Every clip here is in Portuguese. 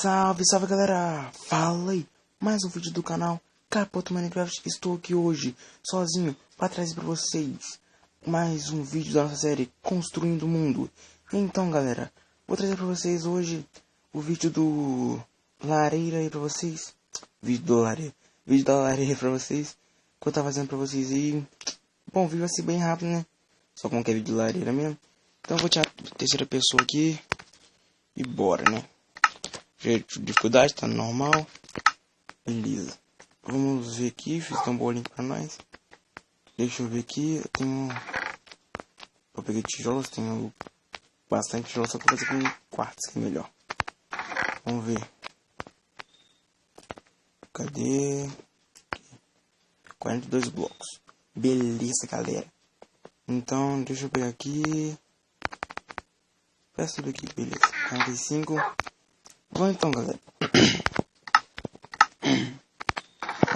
Salve, salve galera! Fala aí! Mais um vídeo do canal Capoto Minecraft. Estou aqui hoje, sozinho, para trazer para vocês mais um vídeo da nossa série Construindo o Mundo. Então galera, vou trazer para vocês hoje o vídeo do lareira aí para vocês. Vídeo da lareira para vocês, que eu tava fazendo para vocês aí. Bom, o vídeo vai ser bem rápido, né? Só como que é vídeo de lareira mesmo. Então eu vou tirar a terceira pessoa aqui e bora, né? Dificuldade tá normal. Beleza. Vamos ver aqui. Fiz um bolinho pra nós. Deixa eu ver aqui. Eu tenho. Eu peguei tijolos. Tenho bastante tijolos. Só que eu vou fazer com quartos, que é melhor. Vamos ver. Cadê? 42 blocos. Beleza, galera. Então, deixa eu pegar aqui. Peço tudo aqui, beleza. 45. Bom, então, galera.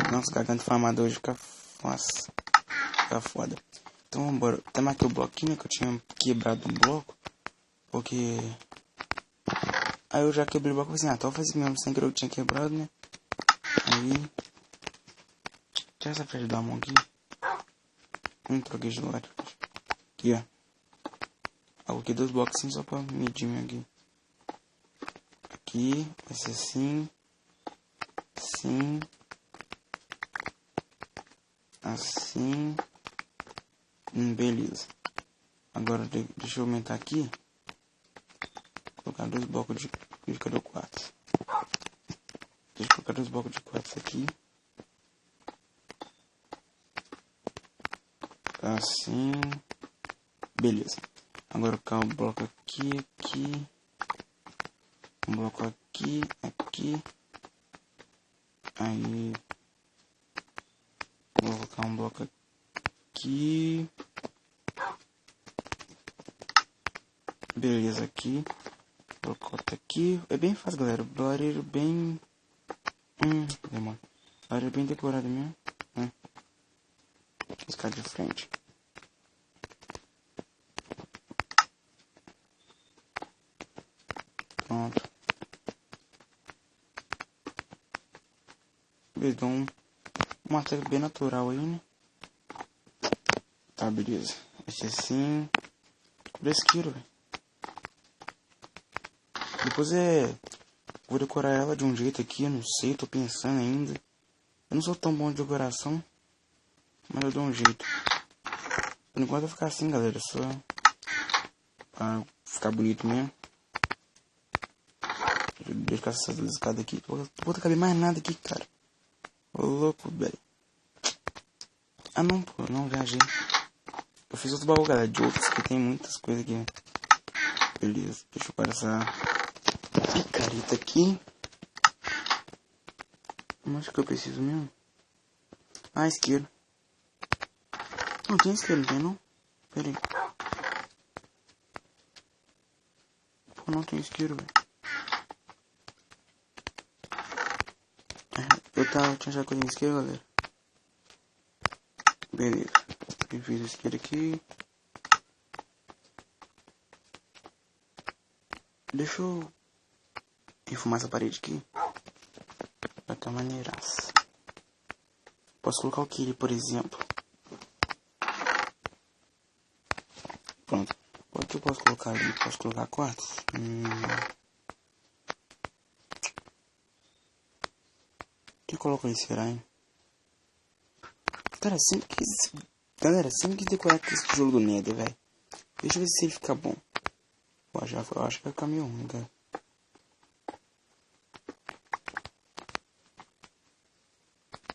Nossa, garganta inflamada hoje fica foda. Então, vambora. Até marquei o bloquinho, que eu tinha quebrado um bloco. Porque... Aí eu já quebrei o bloco, assim, tô fazendo mesmo, sem querer eu tinha quebrado, né? Aí... Tira essa frente da mão aqui. Não troquei de lugar. Aqui, ó. Coloquei 2 blocos assim, só pra medir aqui. Aqui, vai ser assim. Assim. Assim. Beleza. Agora deixa eu aumentar aqui. Colocar 2 blocos de cadê o quartzo? Deixa eu colocar 2 blocos de quartzo aqui. Assim. Beleza. Agora eu colocar um bloco aqui. Um bloco aqui. Aí. Vou colocar um bloco aqui. Beleza, aqui. Bloco aqui. É bem fácil, galera. Lareiro bem... demora. Lareiro bem decorado mesmo. Né? Vou ficar de frente. Pronto. Beleza, então um martelo bem natural aí, né? Tá, beleza. Vai ser assim. Fresqueiro, velho. Depois vou decorar ela de um jeito aqui, eu não sei, tô pensando ainda. Eu não sou tão bom de decoração, mas eu dou um jeito. Por enquanto vai ficar assim, galera, só pra ficar bonito mesmo. Deixa eu essas escadas aqui. Vou caber mais nada aqui, cara. Ô louco, velho. Ah não, pô, não viajei. Eu fiz outro baú, galera, de outros que tem muitas coisas aqui. Beleza, deixa eu parar essa picareta aqui. Não acho que eu preciso mesmo. Ah, isqueiro. Não tem isqueiro, não tem não? Pera aí. Pô, não tem isqueiro, velho. Eu tinha achado que eu tinha isqueiro, galera. Beleza. Eu fiz o isqueiro aqui. Deixa eu enfumar essa parede aqui. Vai ter maneiraça. Posso colocar o que, por exemplo? Pronto. O que eu posso colocar ali? Posso colocar quartzo? O que eu coloco aí, será, hein? Cara, galera, sempre quis decorar com esse tijolo do Nether, velho. Deixa eu ver se ele fica bom. Pô, eu acho que vai ficar meio ruim, cara.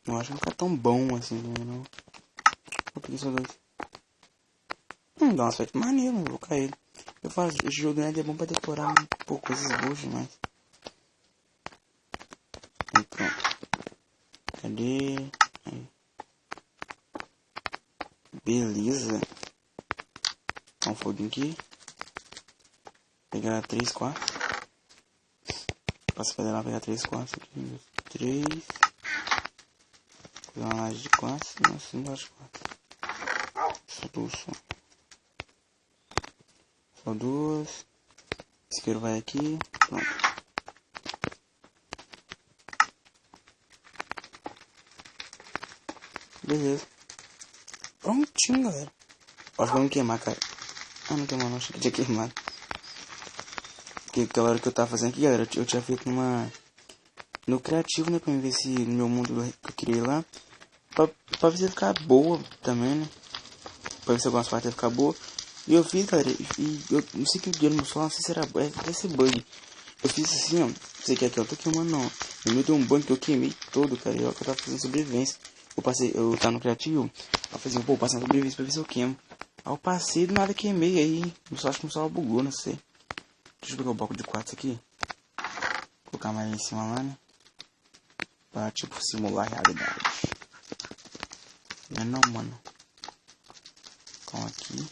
Eu acho que não fica tão bom assim, não. Vou pegar só 2. Dá um aspecto maneiro, vou colocar ele. Eu faço, esse jogo do Nether é bom pra decorar um pouco coisas boas demais. Aí, pronto. Cadê? Aí. Beleza. Dá um foguinho aqui. Pegar 3 quartos. Posso pegar 3 quartos aqui. 3. Pegar uma laje de quartos. Nossa, não gosto de quartos. Só 2 só. Só 2. Isqueiro vai aqui. Pronto. Beleza. Prontinho, galera. Acho que vai me queimar, cara. Ah, não queimou não, achei que tinha queimado. Porque aquela hora que eu tava fazendo aqui, galera, eu tinha feito no criativo, né, pra ver se no meu mundo que eu criei lá, pra ver se ia ficar boa também, né, pra ver se algumas partes ia ficar boa. E eu fiz, galera, e eu não sei que dia no meu celular, não sei se era bug, deve ser bug. Eu fiz assim, ó, sei que aqui, ó, tô queimando não, no meio de um bug que eu queimei todo, cara, e ó, que eu tava fazendo sobrevivência. Eu tava no criativo, eu falei assim, pô, passando sobrevivência pra ver se eu queimo. Aí eu passei, do nada queimei, aí, eu acho que o celular bugou, não sei. Deixa eu pegar o bloco de quartzo aqui. Colocar mais em cima lá, né? Pra, tipo, simular a realidade. Não é não, mano. Calma aqui.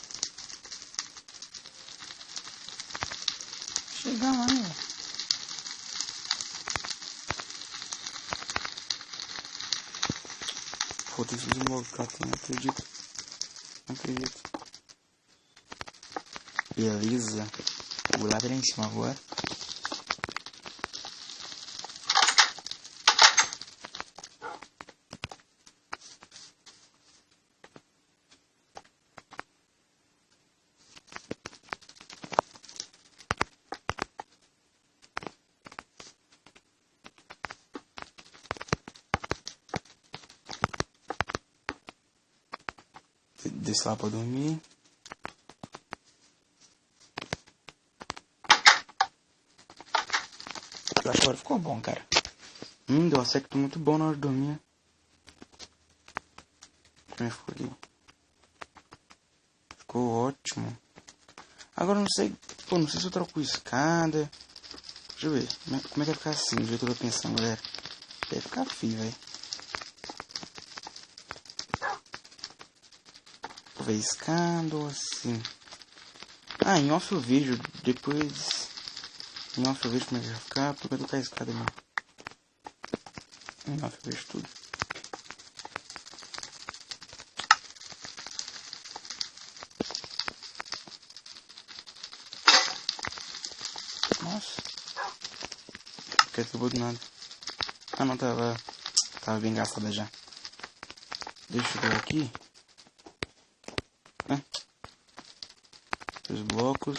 Chegar lá, né? Foda-se de novo, não acredito. Não acredito. Beleza. Vou lá pra em cima agora. Desce lá pra dormir. Eu acho que agora ficou bom, cara. Deu um aspecto muito bom na hora de dormir. Como é que ficou ali? Ficou ótimo. Agora eu não sei. Pô, não sei se eu troco escada. Deixa eu ver. Como é que vai ficar assim? Do jeito que eu tô pensando, galera. Deve ficar feio, velho. Vou ver escada ou assim. Ah, em off eu vejo. Depois. Em off eu vejo como é que vai ficar. Porque eu tô com a escada mesmo. Em off eu vejo tudo. Nossa. Porque acabou do nada. Ah, não, tava bem gastada já. Deixa eu ver aqui. Os blocos.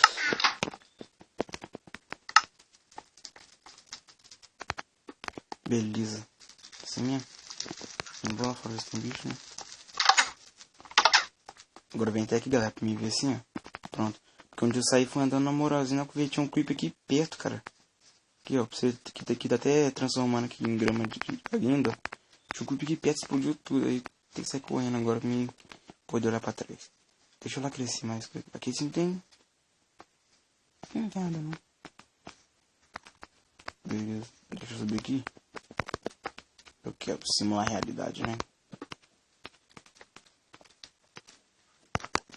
Beleza. Assim mesmo. Não vou lá fora se tem bicho, né? Agora vem até aqui, galera, pra me ver assim, ó. Pronto. Porque onde eu saí foi andando na moralzinha, que tinha um creep aqui perto, cara. Aqui, ó, pra você que tá até transformando aqui em grama de linda. Tinha um creep aqui perto, explodiu tudo. Aí tem que sair correndo agora pra mim poder olhar pra trás. Deixa eu lá crescer mais. Aqui sim tem. Aqui não tem nada, não. Beleza. Deixa eu subir aqui. Eu quero simular a realidade, né?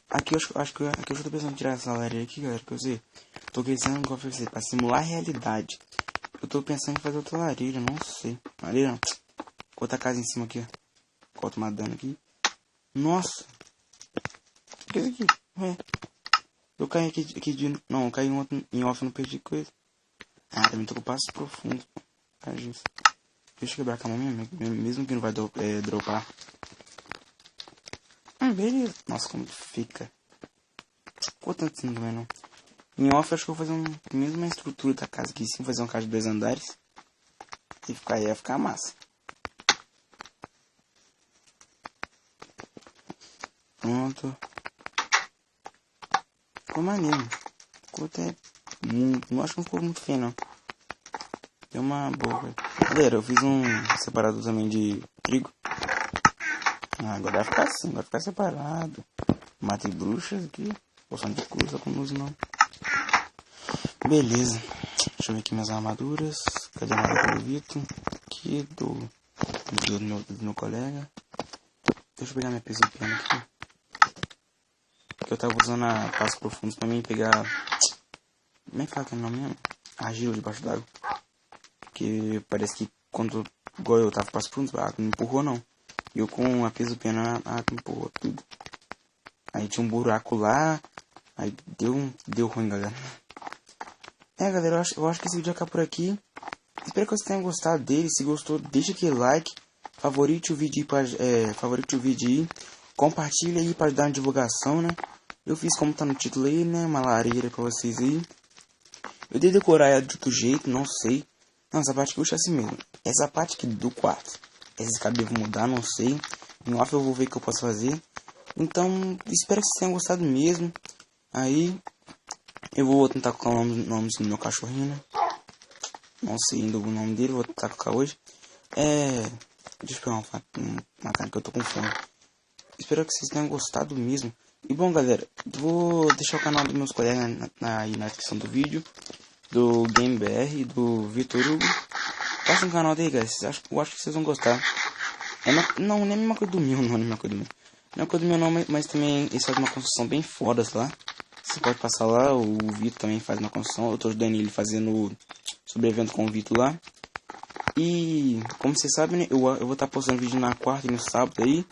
Aqui eu acho que aqui eu já tô pensando em tirar essa lareira aqui, galera, que eu sei. Tô pensando, como eu falei, pra simular a realidade. Eu tô pensando em fazer outra lareira, não sei. Lareira não. Outra casa em cima aqui, ó. Corta uma dano aqui. Nossa! O que é isso aqui? Ué. Eu caí aqui de... Não, eu caí em off, não perdi coisa. Ah, também tô com passos profundos, pô. Deixa eu quebrar com a mão mesmo que não vai dropar. Beleza. Nossa, como fica. Ficou tanto assim também, não. Em off, acho que eu vou fazer a mesma estrutura da casa aqui, sim. Fazer uma casa de 2 andares. E ia ficar massa. Pronto. Ficou maneiro. Ficou até muito... Não acho que não ficou muito feio, não. Deu uma boa, velho. Galera, eu fiz um separador também de trigo. Agora vai ficar assim, vai ficar separado. Matei bruxas aqui. Poção de cura, só com luz não. Beleza. Deixa eu ver aqui minhas armaduras. Cadê a armadura do Vitor? Aqui do meu colega. Deixa eu pegar minha pisopena aqui. Que eu tava usando a passos profundos pra mim pegar... Como é que fala que é o nome mesmo? Argila debaixo d'água. Porque parece que quando... Igual eu tava passos profundos, a água não empurrou não. E eu com a pisopena, a água empurrou tudo. Aí tinha um buraco lá. Aí deu ruim, galera. Galera, eu acho que esse vídeo acaba por aqui. Espero que vocês tenham gostado dele. Se gostou, deixa aquele like. favorite o vídeo aí, compartilha aí para ajudar na divulgação, né? Eu fiz como tá no título aí, né? Uma lareira pra vocês aí. Eu dei decorar ela de outro jeito, não sei. Não, essa parte aqui eu deixo assim mesmo. Essa parte aqui do quarto, esses cabelos vão mudar, não sei. Em off eu vou ver o que eu posso fazer. Então, espero que vocês tenham gostado mesmo. Aí, eu vou tentar colocar o nome do meu cachorrinho, né? Não sei ainda o nome dele, vou tentar colocar hoje. Deixa eu pegar uma carne que eu tô com fome. Espero que vocês tenham gostado mesmo. E bom, galera, vou deixar o canal dos meus colegas aí na descrição do vídeo. Do GameBR, do Vitor Hugo. Passa no canal dele, guys. Eu acho que vocês vão gostar. Não é a mesma coisa do meu, não é a mesma coisa do meu. Não é a coisa do meu não, mas também eles fazem uma construção bem foda lá. Você pode passar lá, o Vitor também faz uma construção. Eu tô ajudando ele fazendo sobrevivendo com o Vitor lá. E como vocês sabem, né, eu vou estar postando vídeo na quarta e no sábado aí.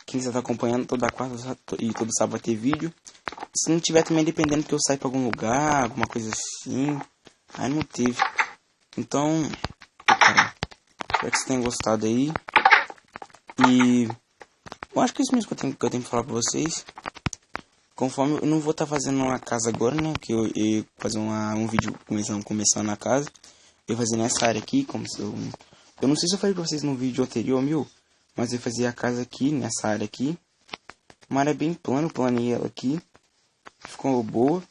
Quem já tá acompanhando, toda quarta e todo sábado vai ter vídeo. Se não tiver também, dependendo que eu saia pra algum lugar, alguma coisa assim. Aí não teve. Então, cara, espero que vocês tenham gostado aí. E eu acho que é isso mesmo que eu tenho que falar pra vocês. Conforme eu não vou estar fazendo uma casa agora, né? Porque eu ia fazer um vídeo começando na casa. Eu ia fazer nessa área aqui, como se eu não sei se eu falei pra vocês no vídeo anterior, mas eu fazia a casa aqui, nessa área aqui. Uma área bem plana, planei ela aqui. Ficou boa.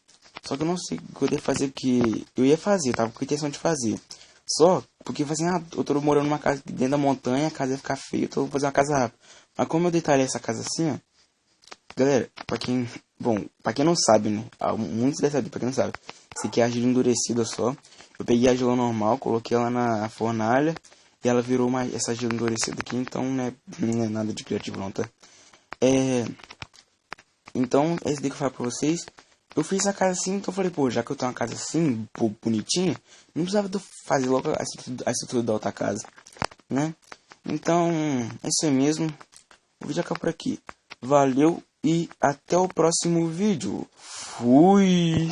Só que eu não sei o que eu devo fazer, que eu ia fazer, eu tava com a intenção de fazer. Só porque eu tô morando numa casa dentro da montanha, a casa ia ficar feia, então eu vou fazer uma casa rápida. Mas como eu detalhei essa casa assim, ó. Galera, pra quem não sabe, né? Muitos devem saber, pra quem não sabe. Esse aqui é argila endurecida só. Eu peguei a argila normal, coloquei ela na fornalha. E ela virou essa argila endurecida aqui, então não é nada de criativo não, tá? Então, esse daqui que eu falo pra vocês. Eu fiz a casa assim, então eu falei, pô, já que eu tenho uma casa assim, bonitinha, não precisava de fazer logo a estrutura da outra casa, né? Então, é isso aí mesmo. O vídeo acaba por aqui. Valeu e até o próximo vídeo. Fui!